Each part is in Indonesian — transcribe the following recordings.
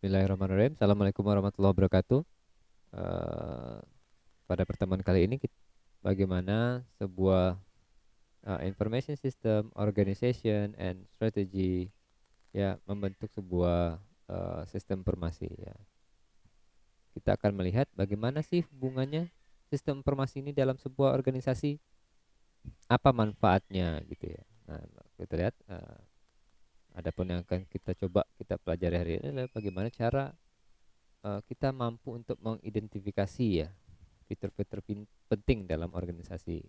Bismillahirrahmanirrahim. Assalamualaikum warahmatullahi wabarakatuh. Eh, Pada pertemuan kali ini, bagaimana sebuah information system, organization, and strategy ya membentuk sebuah sistem informasi ya. Kita akan melihat bagaimana sih hubungannya sistem informasi ini dalam sebuah organisasi, apa manfaatnya gitu ya. Nah, kita lihat adapun yang akan kita coba kita pelajari hari ini adalah bagaimana cara kita mampu untuk mengidentifikasi ya fitur-fitur penting dalam organisasi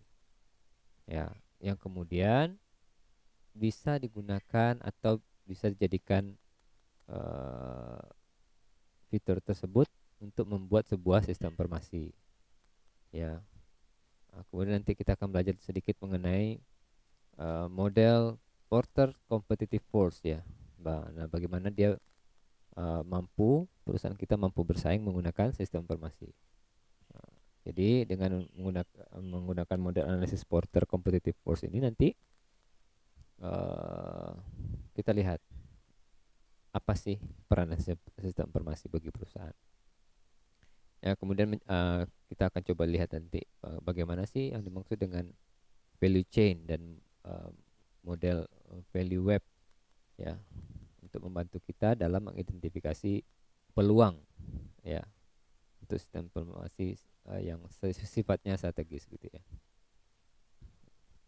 ya, yang kemudian bisa digunakan atau bisa dijadikan eh, fitur tersebut untuk membuat sebuah sistem informasi ya. Nah, kemudian nanti kita akan belajar sedikit mengenai model Porter Competitive Force ya. Nah, bagaimana dia perusahaan kita mampu bersaing menggunakan sistem informasi. Jadi dengan menggunakan model analisis Porter Competitive Force ini nanti eh, kita lihat apa sih peran sistem informasi bagi perusahaan. Ya, kemudian kita akan coba lihat nanti bagaimana sih yang dimaksud dengan value chain dan eh, model value web ya, untuk membantu kita dalam mengidentifikasi peluang ya untuk sistem informasi yang sifatnya strategis gitu ya.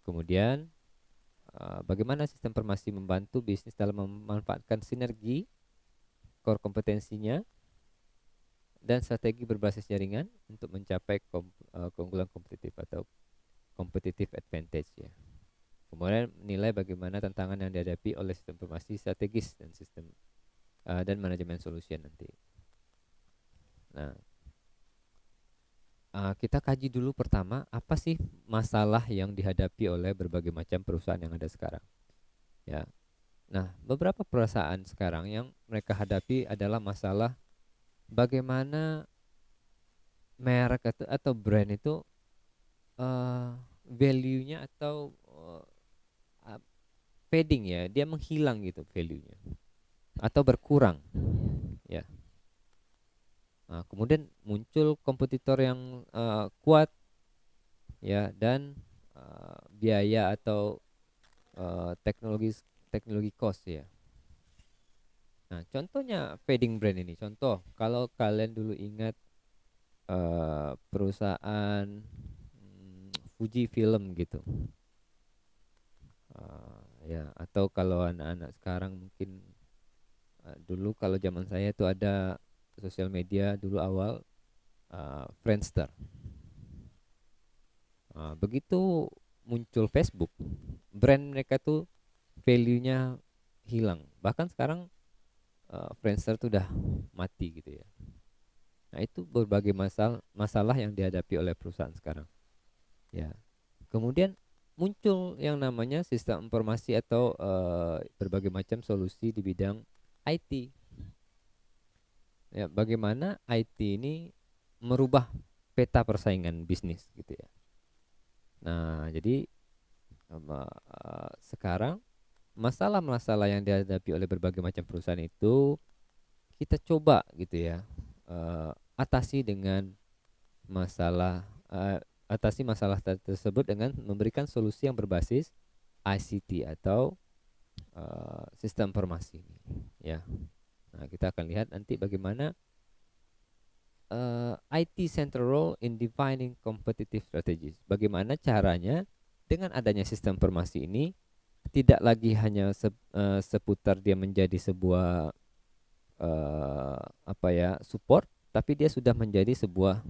Kemudian bagaimana sistem informasi membantu bisnis dalam memanfaatkan sinergi core kompetensinya dan strategi berbasis jaringan untuk mencapai keunggulan kompetitif atau competitive advantage ya. Kemudian menilai bagaimana tantangan yang dihadapi oleh sistem informasi strategis dan sistem dan manajemen solution nanti. Nah, kita kaji dulu pertama apa sih masalah yang dihadapi oleh berbagai macam perusahaan yang ada sekarang. Ya. Nah, beberapa perusahaan sekarang yang mereka hadapi adalah masalah bagaimana merek atau brand itu value-nya atau fading ya, dia menghilang gitu value-nya atau berkurang ya. Nah, kemudian muncul kompetitor yang kuat ya, dan biaya atau teknologi cost ya. Nah, contohnya fading brand ini. Contoh, kalau kalian dulu ingat perusahaan Fuji Film gitu. Ya, atau kalau anak-anak sekarang mungkin dulu kalau zaman saya itu ada sosial media dulu awal Friendster. Begitu muncul Facebook, brand mereka tuh value-nya hilang. Bahkan sekarang Friendster tuh udah mati gitu ya. Nah, itu berbagai masalah yang dihadapi oleh perusahaan sekarang. Ya. Kemudian muncul yang namanya sistem informasi atau berbagai macam solusi di bidang IT. Ya, bagaimana IT ini merubah peta persaingan bisnis gitu ya. Nah, jadi sekarang masalah-masalah yang dihadapi oleh berbagai macam perusahaan itu kita coba gitu ya, atasi dengan masalah eh, atasi masalah tersebut dengan memberikan solusi yang berbasis ICT atau sistem informasi ya. Nah, kita akan lihat nanti bagaimana IT central role in defining competitive strategies. Bagaimana caranya dengan adanya sistem informasi ini tidak lagi hanya seputar dia menjadi sebuah apa ya, support, tapi dia sudah menjadi sebuah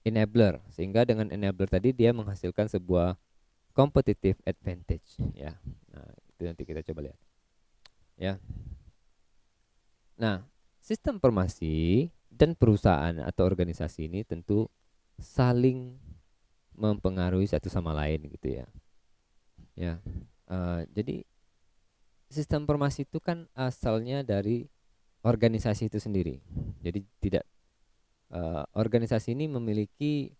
enabler, sehingga dengan enabler tadi dia menghasilkan sebuah competitive advantage ya. Nah, itu nanti kita coba lihat ya. Nah, sistem informasi dan perusahaan atau organisasi ini tentu saling mempengaruhi satu sama lain gitu ya. Ya, jadi sistem informasi itu kan asalnya dari organisasi itu sendiri. Jadi tidak organisasi ini memiliki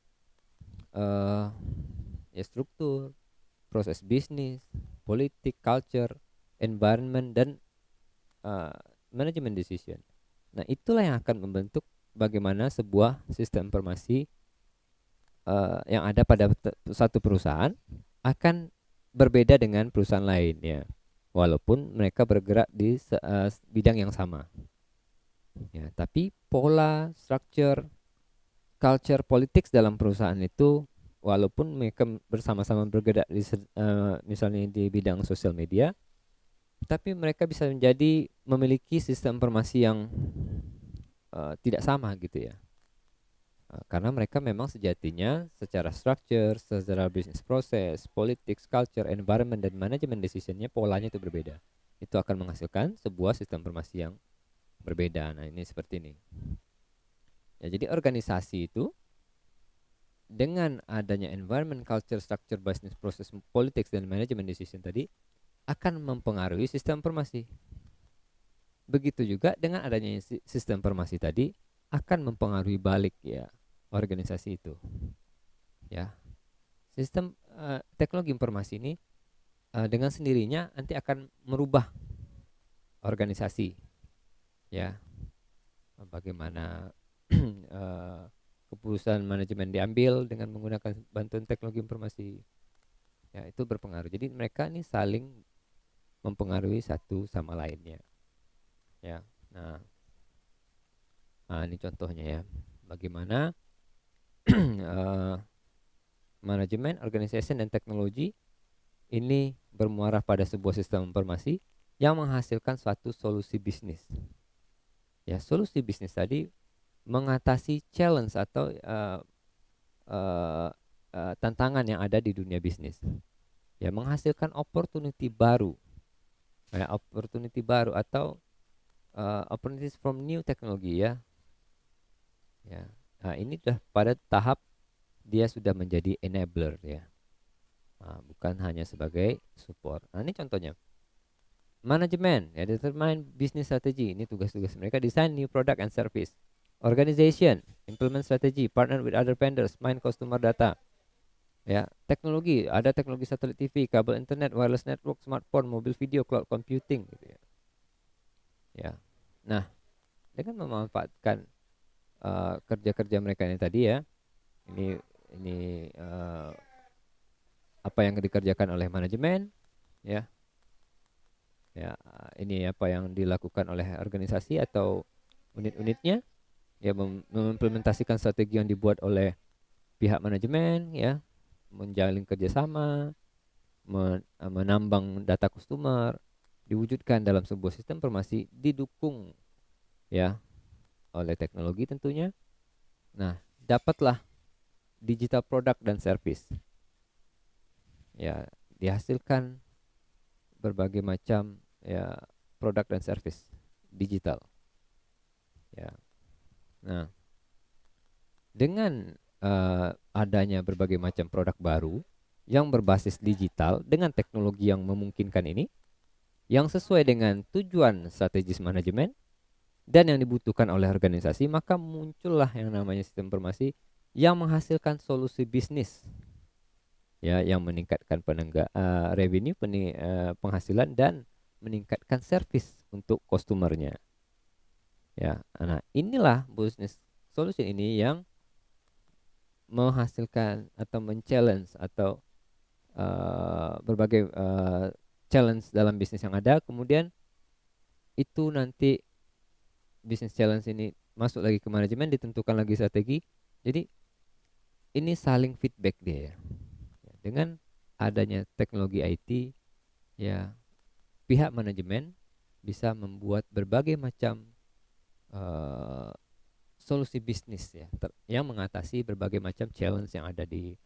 ya struktur, proses bisnis, politik, culture, environment, dan uh, management decision. Nah, itulah yang akan membentuk bagaimana sebuah sistem informasi yang ada pada satu perusahaan akan berbeda dengan perusahaan lain ya. Walaupun mereka bergerak di bidang yang sama. Ya, tapi pola, structure, culture, politics dalam perusahaan itu walaupun mereka bersama-sama bergerak di misalnya di bidang sosial media, tapi mereka bisa menjadi memiliki sistem informasi yang tidak sama gitu ya. Karena mereka memang sejatinya secara structure, secara business process, politics, culture, environment, dan manajemen decisionnya polanya itu berbeda. Itu akan menghasilkan sebuah sistem informasi yang berbeda. Nah, ini seperti ini. Ya, jadi organisasi itu dengan adanya environment, culture, structure, business process, politics, dan manajemen decision tadi akan mempengaruhi sistem informasi. Begitu juga dengan adanya sistem informasi tadi akan mempengaruhi balik ya organisasi itu. Ya, sistem teknologi informasi ini dengan sendirinya nanti akan merubah organisasi. Ya, bagaimana keputusan manajemen diambil dengan menggunakan bantuan teknologi informasi. Ya, itu berpengaruh. Jadi mereka ini saling mempengaruhi satu sama lainnya. Ya, nah ini contohnya ya. Bagaimana manajemen, organisasi, dan teknologi ini bermuara pada sebuah sistem informasi yang menghasilkan suatu solusi bisnis. Ya, solusi bisnis tadi mengatasi challenge atau tantangan yang ada di dunia bisnis. Ya, menghasilkan opportunity baru. Ya, opportunity baru atau opportunities from new technology ya. Ya. Nah, ini sudah pada tahap dia sudah menjadi enabler ya. Nah, bukan hanya sebagai support. Nah, ini contohnya. Manajemen, ya, determine business strategy. Ini tugas-tugas mereka. Design new product and service. Organization, implement strategy, partner with other vendors, mine customer data. Ya, teknologi, ada teknologi satelit TV, kabel internet, wireless network, smartphone, mobil video, cloud computing gitu ya. Ya. Nah, dengan memanfaatkan kerja-kerja mereka ini tadi ya. Ini apa yang dikerjakan oleh manajemen ya. Ya, ini apa yang dilakukan oleh organisasi atau unit-unitnya ya, mengimplementasikan strategi yang dibuat oleh pihak manajemen ya, menjalin kerjasama, menambang data customer, diwujudkan dalam sebuah sistem informasi didukung ya oleh teknologi tentunya. Nah, dapatlah digital product dan service. Ya, dihasilkan berbagai macam ya produk dan service digital. Ya. Nah, dengan adanya berbagai macam produk baru yang berbasis digital dengan teknologi yang memungkinkan ini, yang sesuai dengan tujuan strategis manajemen dan yang dibutuhkan oleh organisasi, maka muncullah yang namanya sistem informasi yang menghasilkan solusi bisnis ya, yang meningkatkan revenue, penghasilan, dan meningkatkan service untuk customernya. Ya, nah inilah business solution ini yang menghasilkan atau men-challenge atau berbagai challenge dalam bisnis yang ada. Kemudian itu nanti bisnis challenge ini masuk lagi ke manajemen, ditentukan lagi strategi. Jadi ini saling feedback dia ya. Dengan adanya teknologi IT ya, pihak manajemen bisa membuat berbagai macam solusi bisnis ya yang mengatasi berbagai macam challenge yang ada di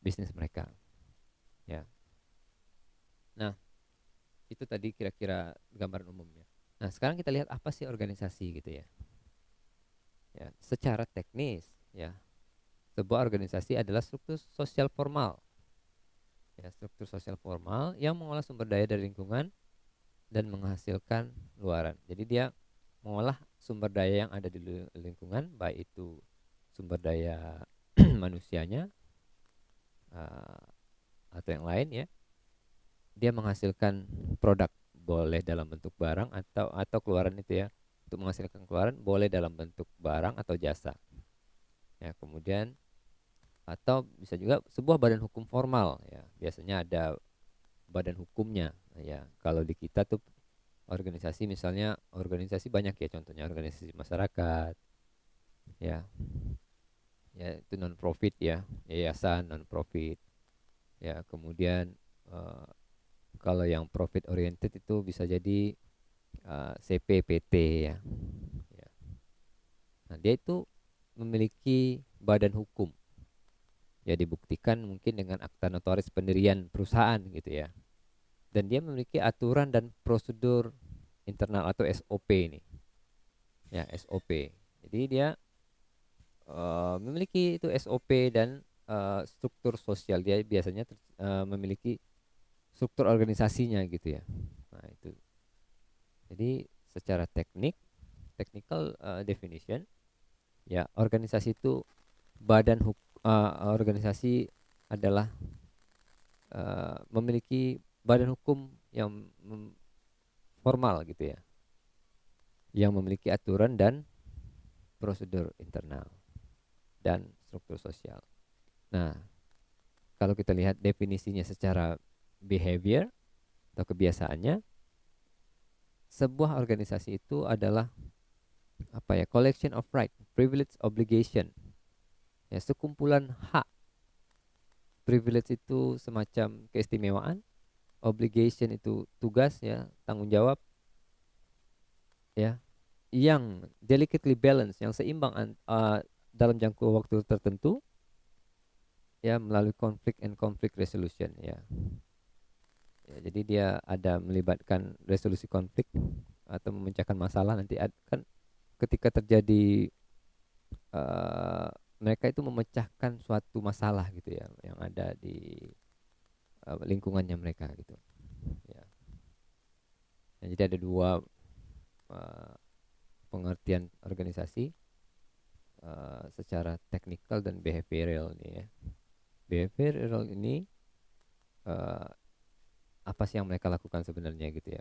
bisnis mereka ya. Nah, itu tadi kira-kira gambaran umumnya. Nah, sekarang kita lihat apa sih organisasi gitu ya. Ya, secara teknis ya, sebuah organisasi adalah struktur sosial formal. Ya, struktur sosial formal yang mengolah sumber daya dari lingkungan dan menghasilkan luaran. Jadi dia mengolah sumber daya yang ada di lingkungan, baik itu sumber daya manusianya atau yang lain ya. Dia menghasilkan produk, boleh dalam bentuk barang atau keluaran itu ya, untuk menghasilkan keluaran boleh dalam bentuk barang atau jasa. Ya, kemudian atau bisa juga sebuah badan hukum formal ya. Biasanya ada badan hukumnya. Ya, kalau di kita tuh organisasi misalnya organisasi banyak ya, contohnya organisasi masyarakat ya. Ya itu non profit ya, yayasan non profit. Ya, kemudian eh, kalau yang profit oriented itu bisa jadi CPPT ya. Ya. Nah, dia itu memiliki badan hukum. Ya dibuktikan mungkin dengan akta notaris pendirian perusahaan gitu ya. Dan dia memiliki aturan dan prosedur internal atau SOP ini. Ya, SOP. Jadi dia memiliki itu SOP dan struktur sosial. Dia biasanya memiliki struktur organisasinya gitu ya. Nah, itu. Jadi secara technical definition, ya organisasi itu organisasi adalah memiliki badan hukum yang formal gitu ya, yang memiliki aturan dan prosedur internal dan struktur sosial. Nah, kalau kita lihat definisinya secara behavior atau kebiasaannya, sebuah organisasi itu adalah apa ya? Collection of right, privilege, obligation. Ya, sekumpulan hak. Privilege itu semacam keistimewaan, obligation itu tugas ya, tanggung jawab ya, yang delicately balance, yang seimbang dalam jangka waktu tertentu ya melalui conflict and conflict resolution ya. Ya, jadi dia ada melibatkan resolusi konflik atau memecahkan masalah nanti kan ketika terjadi eh, mereka itu memecahkan suatu masalah gitu ya yang ada di lingkungannya mereka gitu ya. Nah, jadi ada dua eh, pengertian organisasi secara teknikal dan behavioral nih ya. Behavioral ini eh, apa sih yang mereka lakukan sebenarnya gitu ya.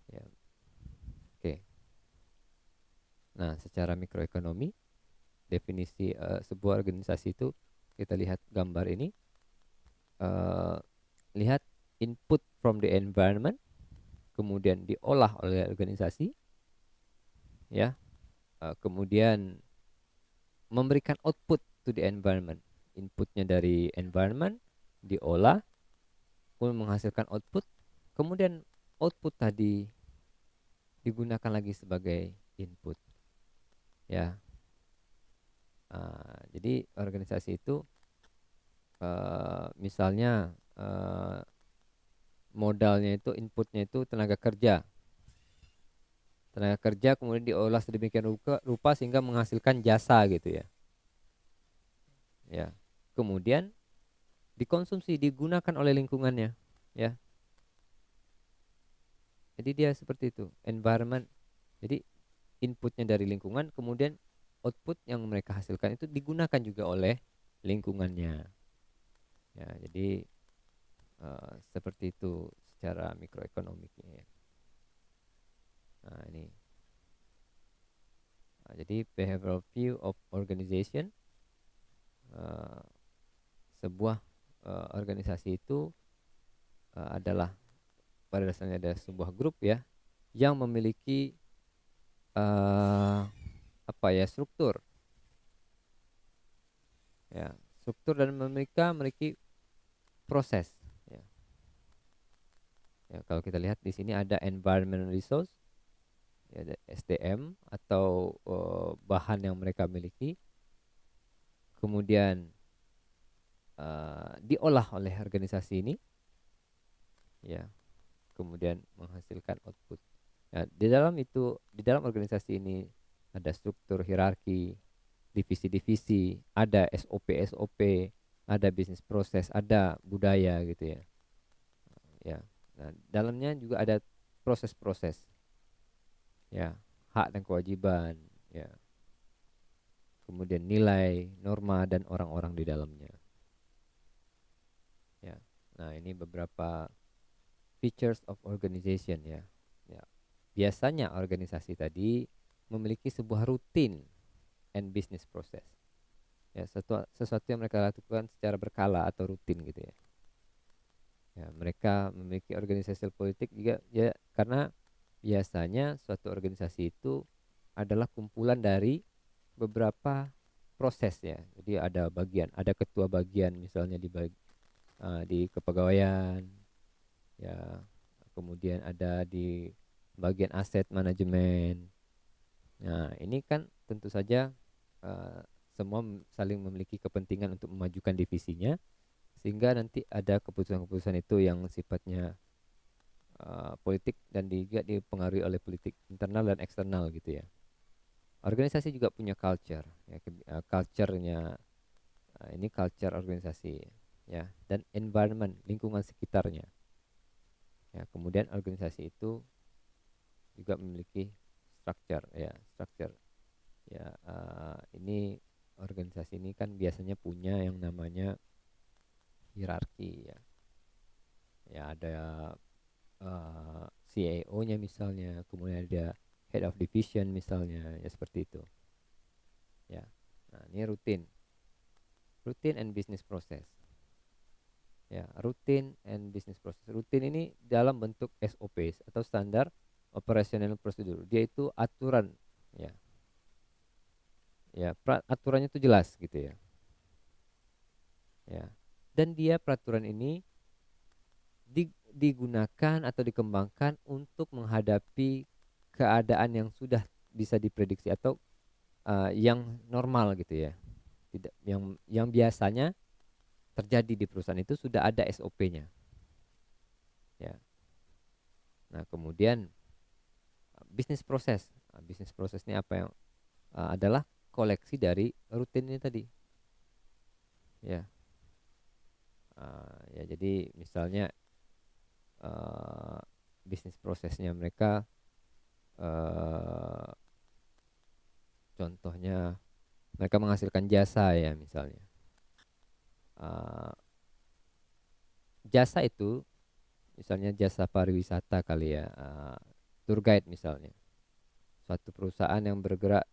Ya, oke. Nah, secara mikroekonomi, definisi sebuah organisasi itu kita lihat gambar ini, eh, lihat input from the environment, kemudian diolah oleh organisasi, ya, kemudian memberikan output to the environment, inputnya dari environment diolah, kemudian menghasilkan output, kemudian output tadi digunakan lagi sebagai input, ya. Jadi organisasi itu misalnya modalnya itu inputnya itu tenaga kerja kemudian diolah sedemikian rupa sehingga menghasilkan jasa gitu ya. Ya, kemudian dikonsumsi digunakan oleh lingkungannya ya. Jadi dia seperti itu environment. Jadi inputnya dari lingkungan, kemudian output yang mereka hasilkan itu digunakan juga oleh lingkungannya ya. Jadi seperti itu secara mikroekonomiknya ya. Nah ini jadi behavioral view of organization, uh, sebuah organisasi itu adalah pada dasarnya ada sebuah grup ya yang memiliki apa ya ya struktur dan memiliki proses ya. Ya, kalau kita lihat di sini ada environment resource ya, ada SDM atau bahan yang mereka miliki, kemudian diolah oleh organisasi ini ya, kemudian menghasilkan output. Nah, di dalam organisasi ini ada struktur hierarki, divisi-divisi, ada SOP, ada bisnis proses, ada budaya gitu ya. Ya. Nah, dalamnya juga ada proses-proses. Ya, hak dan kewajiban, ya. Kemudian nilai, norma dan orang-orang di dalamnya. Ya. Nah, ini beberapa features of organization ya. Ya. biasanya organisasi tadi memiliki sebuah rutin and business process. Ya, sesuatu yang mereka lakukan secara berkala atau rutin gitu ya. Ya, mereka memiliki organisasi politik juga ya, karena biasanya suatu organisasi itu adalah kumpulan dari beberapa proses ya. Jadi ada ketua bagian misalnya di kepegawaian ya, kemudian ada di bagian aset manajemen. Nah, ini kan tentu saja eh, semua saling memiliki kepentingan untuk memajukan divisinya, sehingga nanti ada keputusan-keputusan itu yang sifatnya politik dan juga dipengaruhi oleh politik internal dan eksternal gitu ya. Organisasi juga punya culture ya, culture-nya ini culture organisasi ya, dan environment, lingkungan sekitarnya. Ya, kemudian organisasi itu juga memiliki structure ya. Ini organisasi ini kan biasanya punya yang namanya hierarki ya. Ya, ada CAO-nya misalnya, kemudian ada head of division misalnya, ya seperti itu. Ya. Nah, ini rutin and business process. Ya, rutin and business process. Rutin ini dalam bentuk SOP atau standar operational procedure. Dia itu aturan ya. Ya, aturannya itu jelas gitu ya. Ya. Dan dia peraturan ini digunakan atau dikembangkan untuk menghadapi keadaan yang sudah bisa diprediksi atau yang normal gitu ya. Tidak yang biasanya terjadi di perusahaan itu sudah ada SOP-nya. Ya. Nah, kemudian bisnis proses. Bisnis proses ini apa yang adalah koleksi dari rutin ini tadi. Ya. Ya, jadi misalnya bisnis prosesnya mereka contohnya mereka menghasilkan jasa ya misalnya. Jasa itu misalnya jasa pariwisata kali ya, tour guide misalnya. Suatu perusahaan yang bergerak,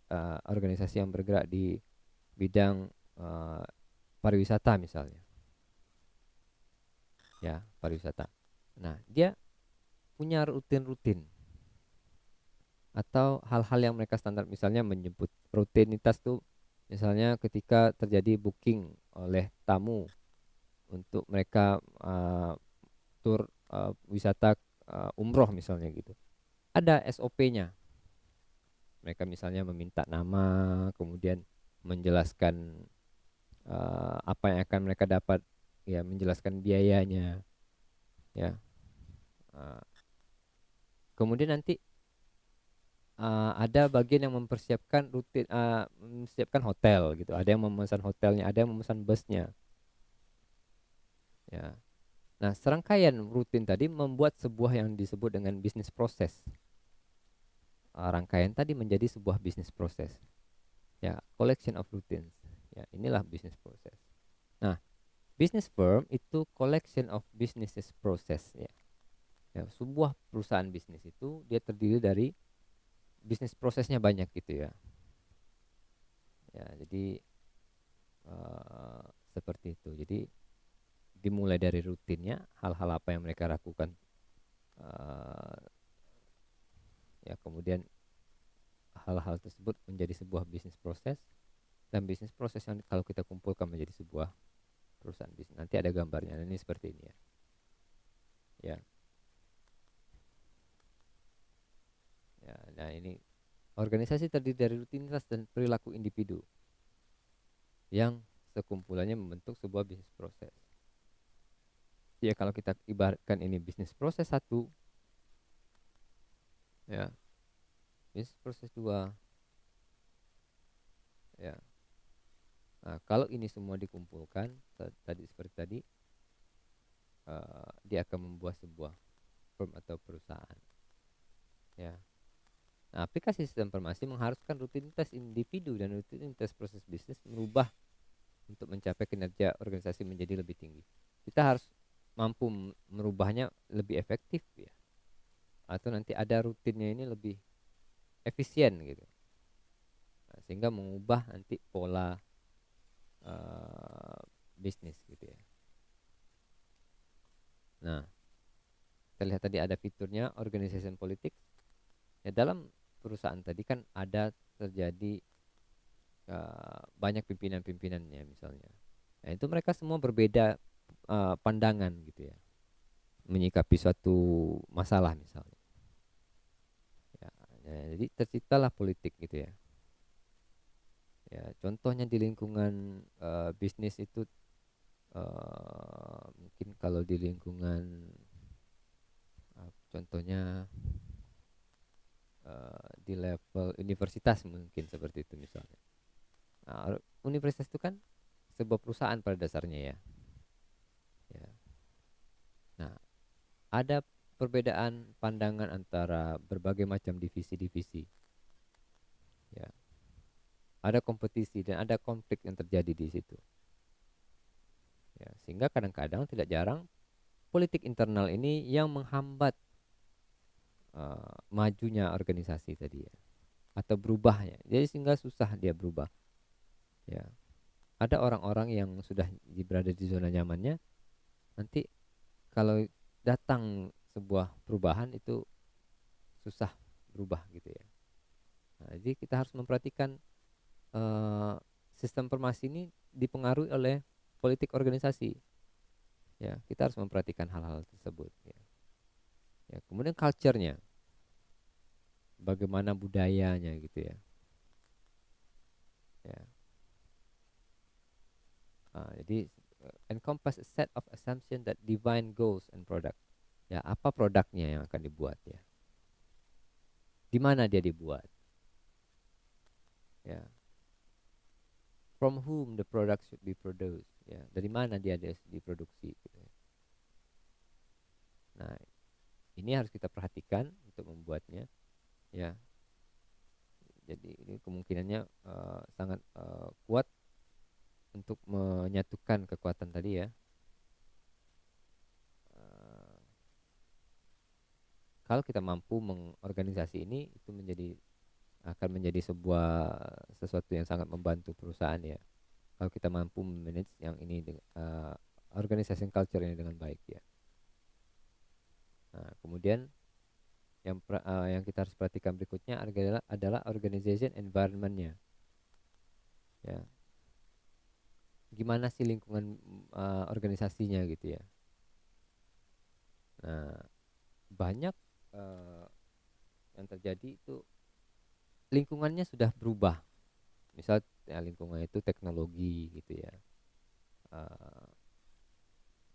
organisasi yang bergerak di bidang pariwisata misalnya. Ya, pariwisata. Nah, dia punya rutin-rutin atau hal-hal yang mereka standar, misalnya menyebut rutinitas tuh misalnya ketika terjadi booking oleh tamu untuk mereka tur wisata umroh misalnya gitu. Ada SOP-nya. Mereka misalnya meminta nama, kemudian menjelaskan apa yang akan mereka dapat, ya menjelaskan biayanya, ya. Uh, Kemudian nanti ada bagian yang mempersiapkan hotel gitu. Ada yang memesan hotelnya, ada yang memesan busnya. Ya. Nah, serangkaian rutin tadi membuat sebuah yang disebut dengan bisnis proses. Rangkaian tadi menjadi sebuah bisnis proses. Ya, collection of routines. Ya, inilah bisnis proses. Nah, business firm itu collection of businesses process ya. Ya, sebuah perusahaan bisnis itu dia terdiri dari bisnis prosesnya banyak gitu ya. Ya, jadi seperti itu. Jadi dimulai dari rutinnya, hal-hal apa yang mereka lakukan, ya kemudian hal-hal tersebut menjadi sebuah bisnis proses, dan bisnis proses yang kalau kita kumpulkan menjadi sebuah perusahaan bisnis. Nanti ada gambarnya. Ini seperti ini ya. Ya. Ya, nah ini organisasi terdiri dari rutinitas dan perilaku individu yang sekumpulannya membentuk sebuah bisnis proses. Ya, kalau kita ibaratkan ini bisnis proses satu, ya, bisnis proses dua, ya. Nah, kalau ini semua dikumpulkan tadi seperti tadi, dia akan membuat sebuah firm atau perusahaan. Ya. Nah, aplikasi sistem informasi mengharuskan rutinitas individu dan rutinitas proses bisnis merubah untuk mencapai kinerja organisasi menjadi lebih tinggi. Kita harus mampu merubahnya lebih efektif ya. atau nanti ada rutinnya ini lebih efisien gitu. Nah, sehingga mengubah nanti pola bisnis gitu ya. Nah, kita lihat tadi ada fiturnya organization politics. Ya, dalam perusahaan tadi kan ada terjadi banyak pimpinan-pimpinannya misalnya. Nah, itu mereka semua berbeda pandangan gitu ya, menyikapi suatu masalah misalnya. Ya, jadi terciptalah politik gitu ya. Ya, contohnya di lingkungan bisnis itu mungkin kalau di lingkungan contohnya di level universitas mungkin seperti itu misalnya. Nah, universitas itu kan sebuah perusahaan pada dasarnya ya. Ya. Nah, ada perbedaan pandangan antara berbagai macam divisi-divisi. Ya, ada kompetisi dan ada konflik yang terjadi di situ. Ya, sehingga kadang-kadang tidak jarang politik internal ini yang menghambat majunya organisasi tadi ya, atau berubahnya. Jadi sehingga susah dia berubah. Ya, ada orang-orang yang sudah berada di zona nyamannya, nanti kalau datang sebuah perubahan itu susah berubah gitu ya. Nah, jadi kita harus memperhatikan sistem informasi ini dipengaruhi oleh politik organisasi. Ya, kita harus memperhatikan hal-hal tersebut. Ya. Ya, kemudian culture-nya, bagaimana budayanya gitu ya. Ya. Jadi encompass a set of assumption that define goals and product. Ya, apa produknya yang akan dibuat ya? Di mana dia dibuat? Ya. From whom the product should be produced? Ya, dari mana dia diproduksi gitu ya. Nah, ini harus kita perhatikan untuk membuatnya ya. Jadi ini kemungkinannya sangat kuat untuk menyatukan kekuatan tadi ya. Kalau kita mampu mengorganisasi ini, itu akan menjadi sesuatu yang sangat membantu perusahaan ya. Kalau kita mampu manage yang ini organization culture ini dengan baik ya. Nah, kemudian yang kita harus perhatikan berikutnya adalah organization environment-nya. Ya. Gimana sih lingkungan organisasinya gitu ya. Nah, banyak yang terjadi itu lingkungannya sudah berubah. Misal ya, lingkungan itu teknologi gitu ya.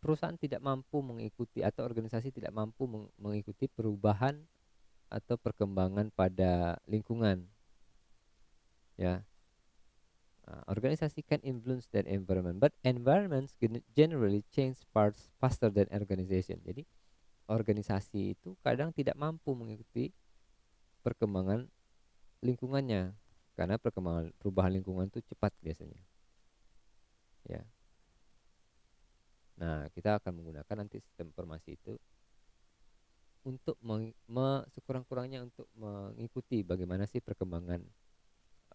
Perusahaan tidak mampu mengikuti atau organisasi tidak mampu mengikuti perubahan atau perkembangan pada lingkungan. Ya. Organisasi can influence their environment, but environments generally change parts faster than organization. Jadi organisasi itu kadang tidak mampu mengikuti perkembangan lingkungannya karena perubahan lingkungan itu cepat biasanya. Ya. Nah, kita akan menggunakan nanti sistem informasi itu untuk sekurang-kurangnya untuk mengikuti bagaimana sih perkembangan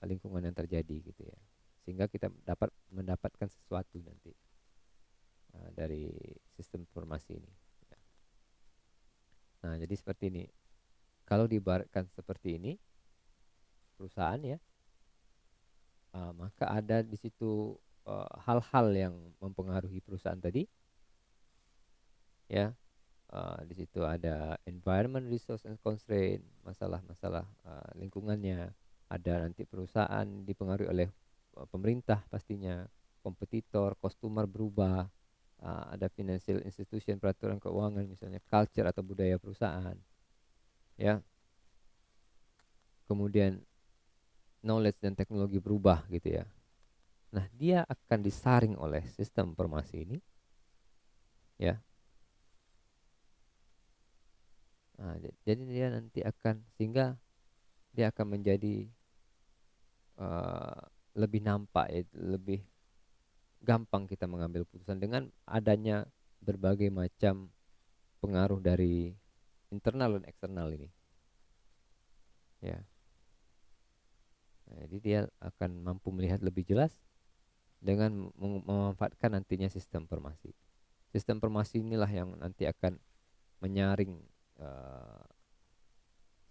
lingkungan yang terjadi gitu ya. Sehingga kita dapat mendapatkan sesuatu nanti dari sistem informasi ini. Ya. Nah, jadi seperti ini. Kalau diibaratkan seperti ini, perusahaan ya, maka ada di situ hal-hal yang mempengaruhi perusahaan tadi, ya. Di situ ada environment, resource, and constraint, masalah-masalah lingkungannya. Ada nanti perusahaan dipengaruhi oleh pemerintah pastinya, kompetitor, customer berubah, ada financial institution, peraturan keuangan misalnya, culture atau budaya perusahaan, ya. Kemudian knowledge dan teknologi berubah gitu ya. Nah, dia akan disaring oleh sistem informasi ini, ya. Nah, jadi dia nanti sehingga dia akan menjadi lebih nampak ya, lebih gampang kita mengambil putusan dengan adanya berbagai macam pengaruh dari internal dan eksternal ini. Ya. Nah, jadi dia akan mampu melihat lebih jelas dengan memanfaatkan nantinya sistem informasi. Sistem informasi inilah yang nanti akan menyaring uh,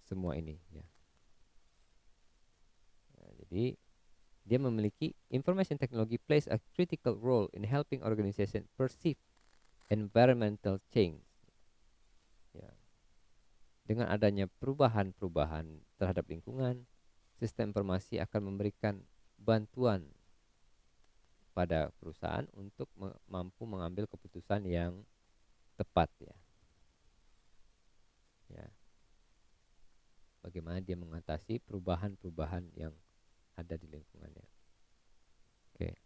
semua ini. Ya. Nah, jadi dia memiliki information technology plays a critical role in helping organization perceive environmental change. Ya. Dengan adanya perubahan-perubahan terhadap lingkungan, sistem informasi akan memberikan bantuan pada perusahaan untuk mampu mengambil keputusan yang tepat ya. Ya. Bagaimana dia mengatasi perubahan-perubahan yang ada di lingkungannya. Oke.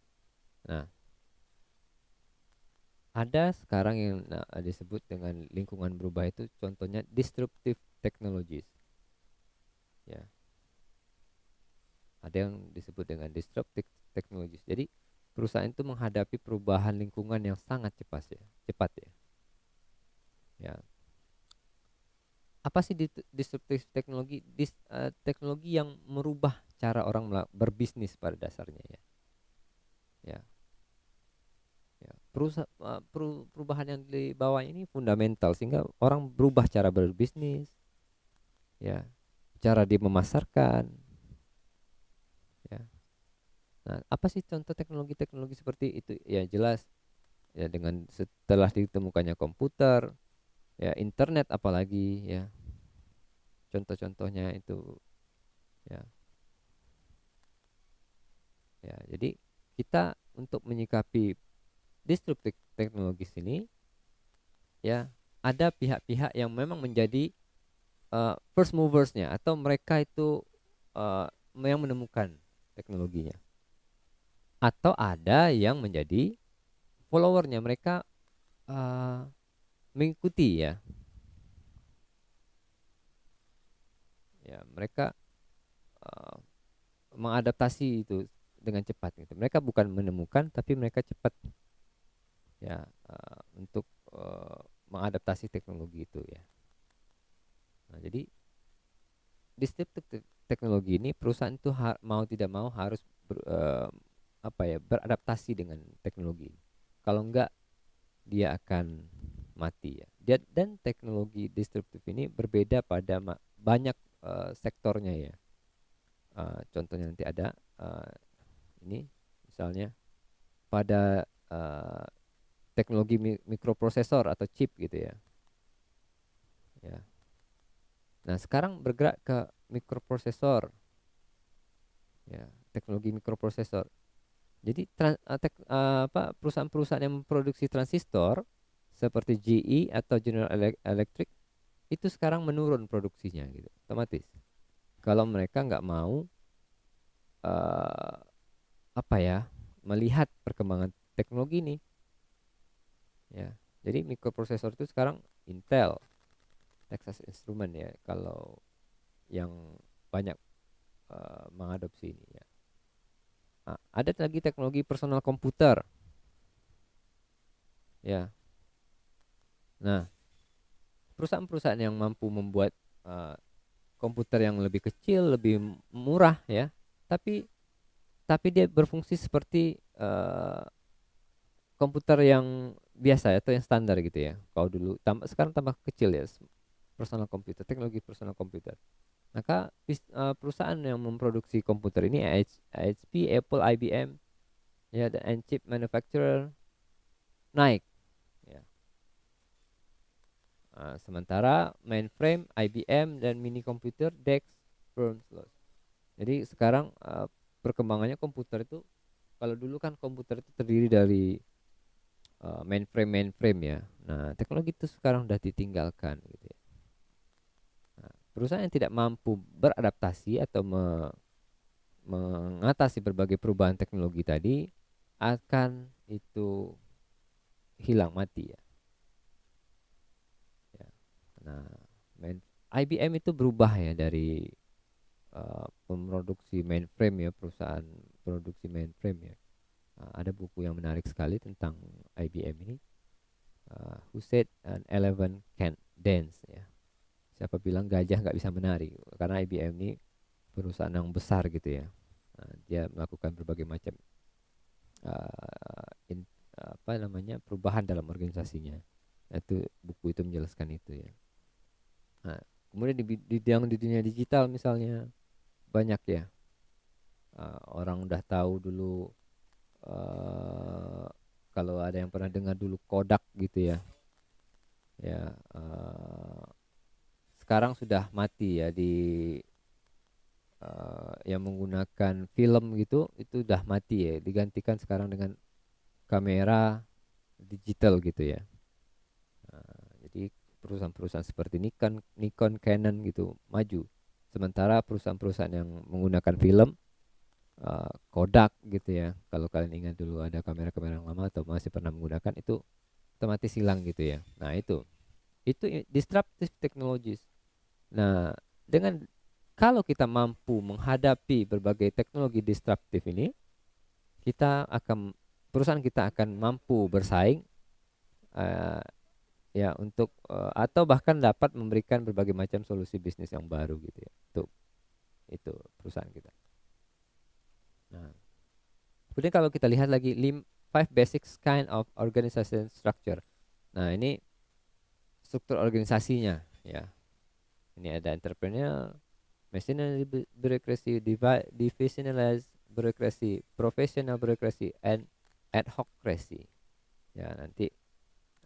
Nah, ada sekarang yang disebut dengan lingkungan berubah itu contohnya disruptive technologies. Ya. Ada yang disebut dengan disruptive technologies. Jadi perusahaan itu menghadapi perubahan lingkungan yang sangat cepat ya. Cepat ya. Ya. Apa sih disruptive teknologi? Teknologi yang merubah cara orang berbisnis pada dasarnya ya. Ya. Ya. Perubahan yang dibawa ini fundamental sehingga orang berubah cara berbisnis, ya, cara dia memasarkan, ya. Nah, apa sih contoh teknologi-teknologi seperti itu? Ya jelas, ya dengan setelah ditemukannya komputer, ya internet apalagi, ya. Contoh-contohnya itu, ya, ya. Jadi kita untuk menyikapi disruptive teknologi ini, ya, ada pihak-pihak yang memang menjadi first moversnya atau mereka itu uh, yang menemukan teknologinya, atau ada yang menjadi followernya, mereka uh, mengikuti ya, ya mereka uh, mengadaptasi itu dengan cepat gitu. Mereka bukan menemukan tapi mereka cepat ya untuk mengadaptasi teknologi itu ya. Nah, jadi disruptive teknologi ini perusahaan itu mau tidak mau harus beradaptasi dengan teknologi. Kalau enggak dia akan mati ya. Dan teknologi disruptif ini berbeda pada banyak sektornya ya. Contohnya nanti ada ini misalnya pada teknologi mikroprosesor atau chip gitu ya. Ya. Nah, sekarang bergerak ke mikroprosesor. Ya, teknologi mikroprosesor. Jadi perusahaan-perusahaan yang memproduksi transistor seperti GE atau General Electric itu sekarang menurun produksinya gitu, otomatis. Kalau mereka nggak mau uh, melihat perkembangan teknologi ini, ya. Jadi mikroprosesor itu sekarang Intel, Texas Instruments ya, kalau yang banyak mengadopsi ini ya. Nah, ada lagi teknologi personal komputer, ya. Nah, perusahaan-perusahaan yang mampu membuat uh, komputer yang lebih kecil, lebih murah ya, tapi dia berfungsi seperti komputer yang biasa atau yang standar gitu ya. Kalau dulu sekarang tambah kecil ya, personal komputer, teknologi personal komputer. Maka perusahaan yang memproduksi komputer ini HP, Apple, IBM, ya, dan chip manufacturer naik. Ya. Sementara mainframe, IBM dan mini komputer DEX firms loss. Jadi sekarang perkembangannya komputer itu, kalau dulu kan komputer itu terdiri dari mainframe ya. Nah, teknologi itu sekarang sudah ditinggalkan gitu ya. Nah, perusahaan yang tidak mampu beradaptasi atau mengatasi berbagai perubahan teknologi tadi akan itu hilang mati ya. Ya. Nah, IBM itu berubah ya dari pemroduksi mainframe ya, perusahaan produksi mainframe ya. Ada buku yang menarik sekali tentang IBM ini, Who Said an Elephant Can't Dance ya. Siapa bilang gajah nggak bisa menari? Karena IBM ini perusahaan yang besar gitu ya. Nah, dia melakukan berbagai macam apa namanya perubahan dalam organisasinya. Nah, itu buku itu menjelaskan itu ya. Nah, kemudian di dunia digital misalnya banyak ya. Orang udah tahu dulu, uh, kalau ada yang pernah dengar dulu Kodak gitu ya. Ya, sekarang sudah mati ya di yang menggunakan film gitu itu udah mati ya, digantikan sekarang dengan kamera digital gitu ya. Jadi perusahaan-perusahaan seperti Nikon, Canon gitu maju. Sementara perusahaan-perusahaan yang menggunakan film, Kodak gitu ya. Kalau kalian ingat dulu ada kamera-kamera yang lama atau masih pernah menggunakan itu otomatis hilang gitu ya. Nah, itu disruptive technologies. Nah, dengan kalau kita mampu menghadapi berbagai teknologi disruptif ini, kita akan perusahaan kita akan mampu bersaing, eh, ya untuk atau bahkan dapat memberikan berbagai macam solusi bisnis yang baru gitu ya. Itu perusahaan kita. Nah, kemudian kalau kita lihat lagi five basics kind of organization structure. Nah, ini struktur organisasinya ya. Ini ada entrepreneur, machinery bureaucracy, divisionalized bureaucracy, professional bureaucracy, and ad hocracy. Ya, nanti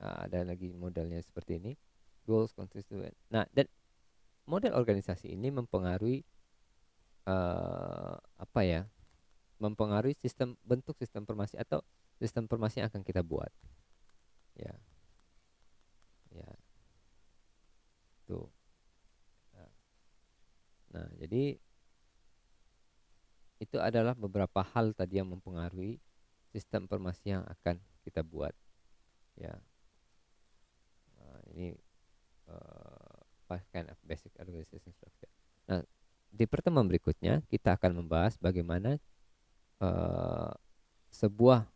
ada lagi modelnya seperti ini. Goals, constituent. Nah, dan model organisasi ini mempengaruhi apa ya? Mempengaruhi bentuk sistem informasi atau sistem informasi yang akan kita buat. Ya, ya, tuh. Nah, jadi itu adalah beberapa hal tadi yang mempengaruhi sistem informasi yang akan kita buat. Ya, ini kind of basic organization structure. Nah, di pertemuan berikutnya kita akan membahas bagaimana sebuah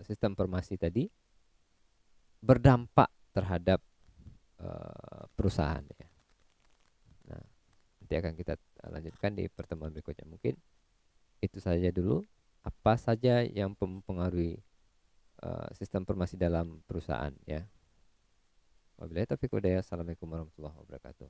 sistem informasi tadi berdampak terhadap perusahaan ya. Nah, nanti akan kita lanjutkan di pertemuan berikutnya. Mungkin itu saja dulu. Apa saja yang mempengaruhi sistem informasi dalam perusahaan ya. Wabillahi taufiq wal hidayah. Assalamualaikum warahmatullahi wabarakatuh.